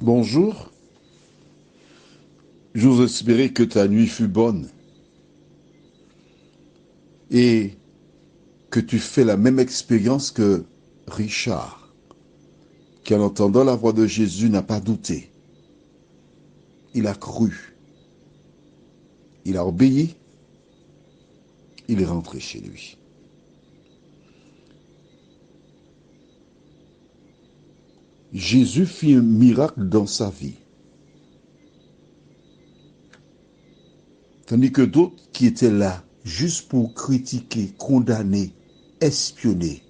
Bonjour, j'ose espérer que ta nuit fut bonne et que tu fais la même expérience que Richard, qui en entendant la voix de Jésus n'a pas douté. Il a cru, il a obéi, il est rentré chez lui. Jésus fit un miracle dans sa vie, tandis que d'autres qui étaient là juste pour critiquer, condamner, espionner,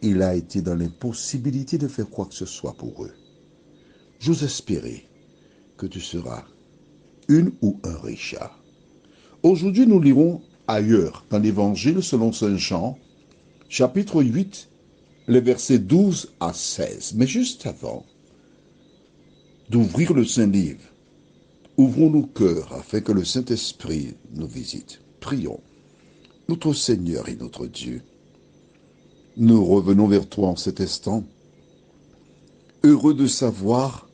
il a été dans l'impossibilité de faire quoi que ce soit pour eux. J'ose espérer que tu seras une ou un Richard. Aujourd'hui, nous lirons ailleurs, dans l'Évangile selon Saint Jean, chapitre 8, les versets 12 à 16. Mais juste avant d'ouvrir le Saint-Livre, ouvrons nos cœurs afin que le Saint-Esprit nous visite. Prions. Notre Seigneur et notre Dieu, nous revenons vers toi en cet instant, heureux de savoir,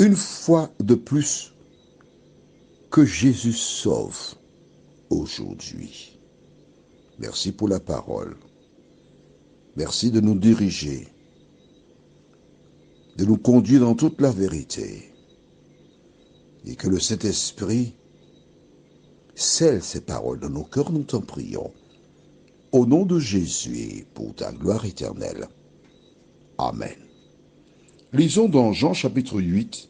une fois de plus, que Jésus sauve aujourd'hui. Merci pour la parole. Merci de nous diriger, de nous conduire dans toute la vérité. Et que le Saint-Esprit scelle ces paroles dans nos cœurs, nous t'en prions. Au nom de Jésus et pour ta gloire éternelle. Amen. Lisons dans Jean chapitre 8,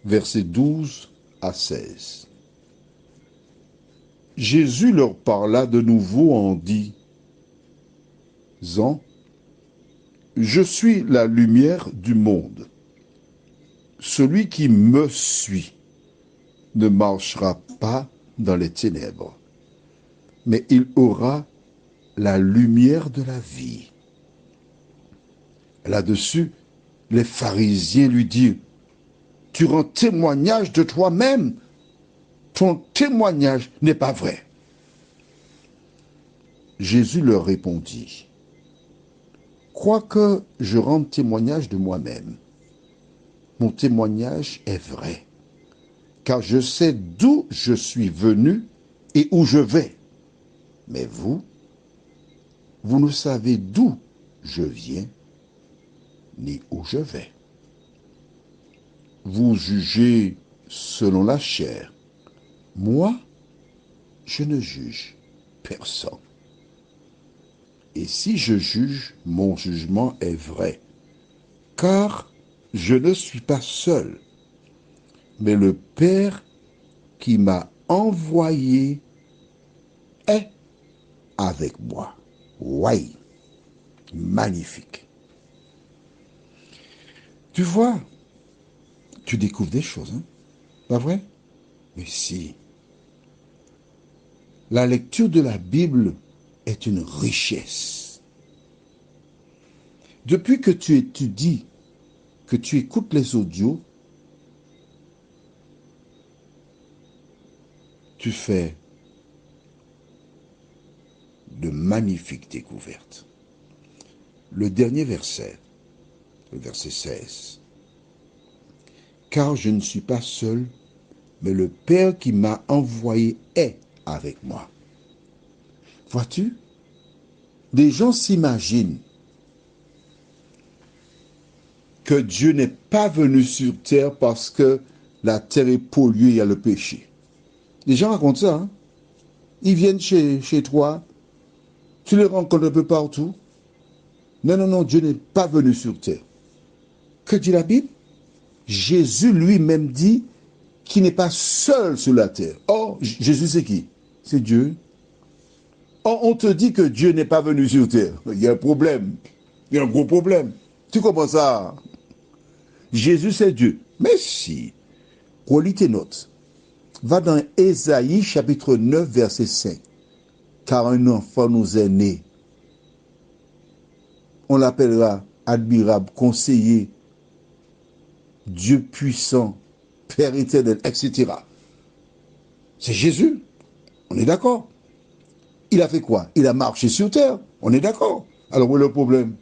versets 12 à 16. Jésus leur parla de nouveau en disant, « Je suis la lumière du monde. Celui qui me suit ne marchera pas dans les ténèbres, mais il aura la lumière de la vie. » Là-dessus, les pharisiens lui dirent, « Tu rends témoignage de toi-même. Ton témoignage n'est pas vrai. » Jésus leur répondit, « Quoique je rende témoignage de moi-même, mon témoignage est vrai, car je sais d'où je suis venu et où je vais. Mais vous ne savez d'où je viens ni où je vais. Vous jugez selon la chair. Moi, je ne juge personne. Et si je juge, mon jugement est vrai, car je ne suis pas seul, mais le Père qui m'a envoyé est avec moi. » Ouais, magnifique. Tu vois, tu découvres des choses, hein? Pas vrai? Mais si. La lecture de la Bible est une richesse. Depuis que tu étudies, que tu écoutes les audios, tu fais de magnifiques découvertes. Le dernier verset, le verset 16. « Car je ne suis pas seul, mais le Père qui m'a envoyé est avec moi. » Vois-tu? Des gens s'imaginent que Dieu n'est pas venu sur terre parce que la terre est polluée, il y a le péché. Les gens racontent ça, hein? Ils viennent chez toi, tu les rencontres un peu partout. Non, non, non, Dieu n'est pas venu sur terre. Que dit la Bible? Jésus lui-même dit qu'il n'est pas seul sur la terre. Or, Jésus c'est qui? C'est Dieu. Or, on te dit que Dieu n'est pas venu sur terre. Il y a un problème. Il y a un gros problème. Tu comprends ça? Jésus c'est Dieu. Mais si, relis tes notes. Va dans Ésaïe chapitre 9 verset 5. Car un enfant nous est né. On l'appellera admirable, conseiller, Dieu puissant, Père éternel, etc. C'est Jésus. On est d'accord. Il a fait quoi? Il a marché sur terre. On est d'accord. Alors où est le problème?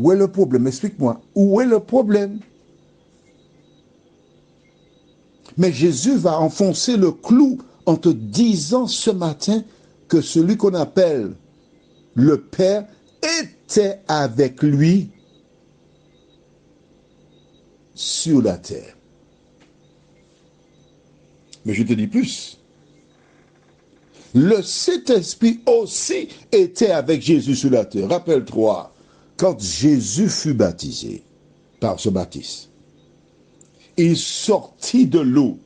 Où est le problème? Explique-moi. Où est le problème? Mais Jésus va enfoncer le clou en te disant ce matin que celui qu'on appelle le Père était avec lui sur la terre. Mais je te dis plus. Le Saint-Esprit aussi était avec Jésus sur la terre. Rappelle-toi, quand Jésus fut baptisé par ce baptême, il sortit de l'eau.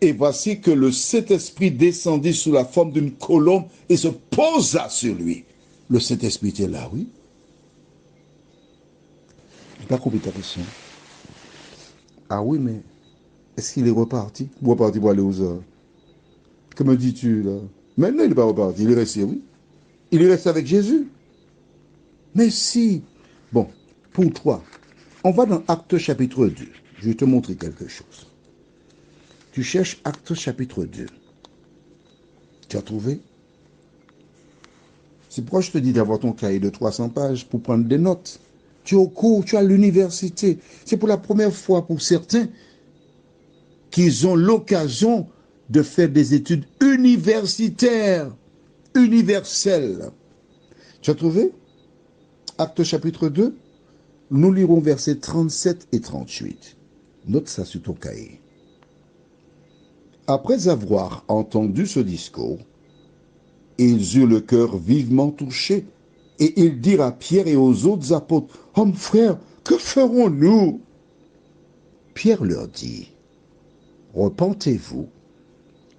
Et voici que le Saint-Esprit descendit sous la forme d'une colombe et se posa sur lui. Le Saint-Esprit était là, oui. Je n'ai pas compris ta question. Ah oui, mais est-ce qu'il est reparti? Reparti pour aller aux heures. Que me dis-tu là? Maintenant, il n'est pas reparti, il est resté, oui. Il est resté avec Jésus. Mais si. Bon, pour toi, on va dans Actes chapitre 2. Je vais te montrer quelque chose. Tu cherches Actes chapitre 2. Tu as trouvé? C'est pourquoi je te dis d'avoir ton cahier de 300 pages pour prendre des notes. Tu es au cours, tu es à l'université. C'est pour la première fois pour certains qu'ils ont l'occasion de faire des études universitaires, universelles. Tu as trouvé? Actes chapitre 2, nous lirons versets 37 et 38. Note ça sur ton cahier. Après avoir entendu ce discours, ils eurent le cœur vivement touché, et ils dirent à Pierre et aux autres apôtres, « Hommes frères, que ferons-nous » Pierre leur dit, « Repentez-vous,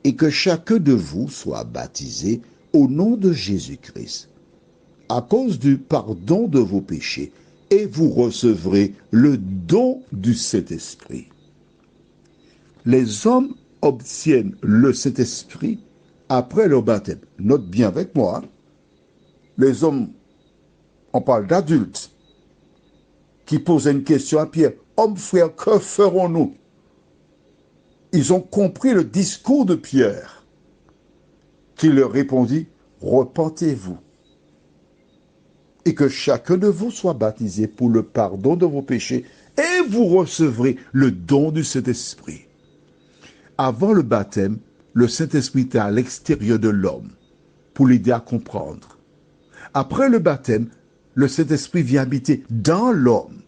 et que chacun de vous soit baptisé au nom de Jésus-Christ, à cause du pardon de vos péchés, et vous recevrez le don du Saint-Esprit. » Les hommes obtiennent le Saint-Esprit après leur baptême. Note bien avec moi, hein. Les hommes, on parle d'adultes, qui posaient une question à Pierre. « Hommes frères, que ferons-nous » Ils ont compris le discours de Pierre, qui leur répondit, « Repentez-vous, et que chacun de vous soit baptisé pour le pardon de vos péchés, et vous recevrez le don du Saint-Esprit. » Avant le baptême, le Saint-Esprit était à l'extérieur de l'homme pour l'aider à comprendre. Après le baptême, le Saint-Esprit vient habiter dans l'homme.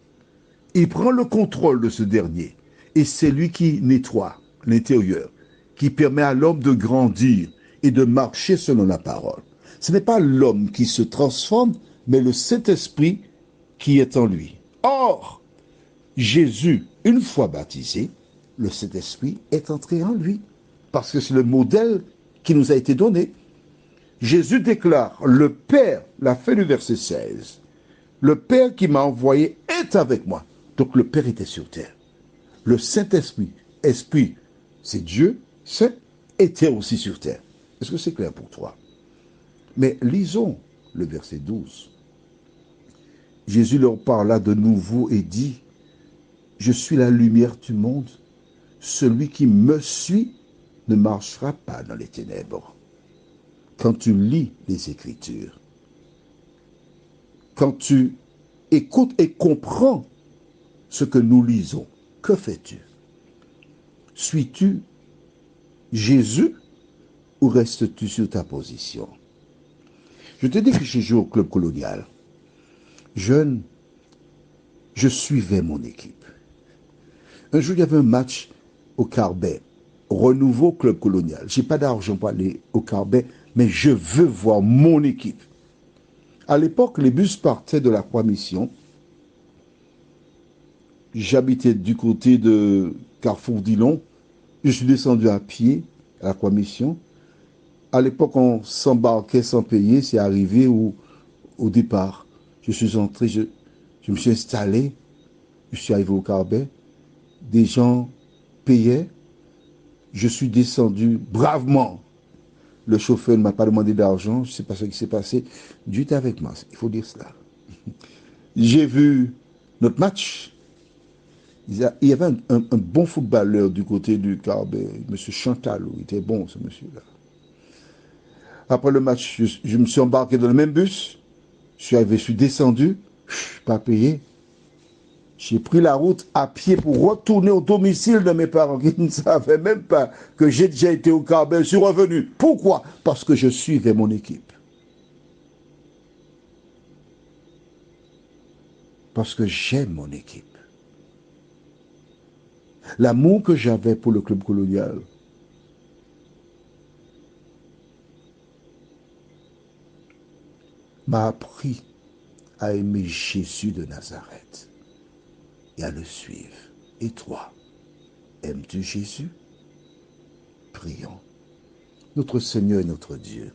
Il prend le contrôle de ce dernier et c'est lui qui nettoie l'intérieur, qui permet à l'homme de grandir et de marcher selon la parole. Ce n'est pas l'homme qui se transforme, mais le Saint-Esprit qui est en lui. Or, Jésus, une fois baptisé, le Saint-Esprit est entré en lui, parce que c'est le modèle qui nous a été donné. Jésus déclare, le Père, la fin du verset 16, le Père qui m'a envoyé est avec moi. Donc le Père était sur terre. Le Saint-Esprit, Esprit, c'est Dieu, Saint, était aussi sur terre. Est-ce que c'est clair pour toi? Mais lisons le verset 12. Jésus leur parla de nouveau et dit, je suis la lumière du monde. Celui qui me suit ne marchera pas dans les ténèbres. Quand tu lis les Écritures, quand tu écoutes et comprends ce que nous lisons, que fais-tu? Suis-tu Jésus ou restes-tu sur ta position? Je te dis que j'ai joué au club colonial. Jeune, je suivais mon équipe. Un jour, il y avait un match au Carbet, Renouveau Club Colonial. Je n'ai pas d'argent pour aller au Carbet, mais je veux voir mon équipe. À l'époque, les bus partaient de la Croix-Mission. J'habitais du côté de Carrefour Dillon. Je suis descendu à pied à la Croix-Mission. À l'époque, on s'embarquait sans payer. C'est arrivé au départ. Je suis entré, je me suis installé. Je suis arrivé au Carbet. Des gens payaient. Je suis descendu bravement. Le chauffeur ne m'a pas demandé d'argent. Je ne sais pas ce qui s'est passé. Dieu était avec moi. Il faut dire cela. J'ai vu notre match. Il y avait un bon footballeur du côté du Carbet, M. Chantalou. Il était bon, ce monsieur-là. Après le match, je me suis embarqué dans le même bus. Je suis descendu, pas payé. J'ai pris la route à pied pour retourner au domicile de mes parents qui ne savaient même pas que j'ai déjà été au Carbet. Je suis revenu. Pourquoi? Parce que je suivais mon équipe. Parce que j'aime mon équipe. L'amour que j'avais pour le club colonial m'a appris à aimer Jésus de Nazareth et à le suivre. Et toi, aimes-tu Jésus? Prions. Notre Seigneur et notre Dieu.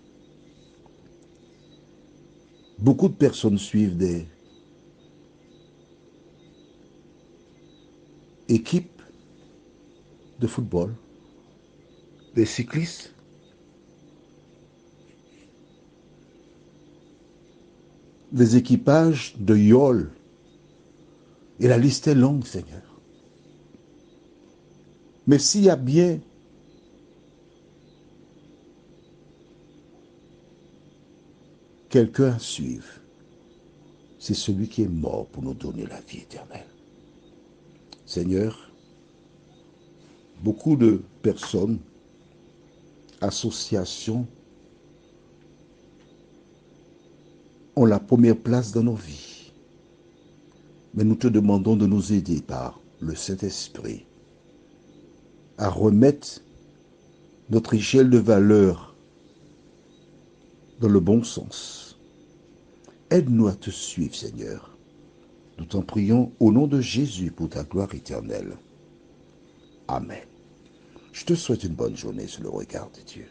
Beaucoup de personnes suivent des équipes de football, des cyclistes, des équipages de yol. Et la liste est longue, Seigneur. Mais s'il y a bien quelqu'un à suivre, c'est celui qui est mort pour nous donner la vie éternelle. Seigneur, beaucoup de personnes, associations, ont la première place dans nos vies. Mais nous te demandons de nous aider par le Saint-Esprit à remettre notre échelle de valeur dans le bon sens. Aide-nous à te suivre, Seigneur. Nous t'en prions au nom de Jésus pour ta gloire éternelle. Amen. Je te souhaite une bonne journée sous le regard de Dieu.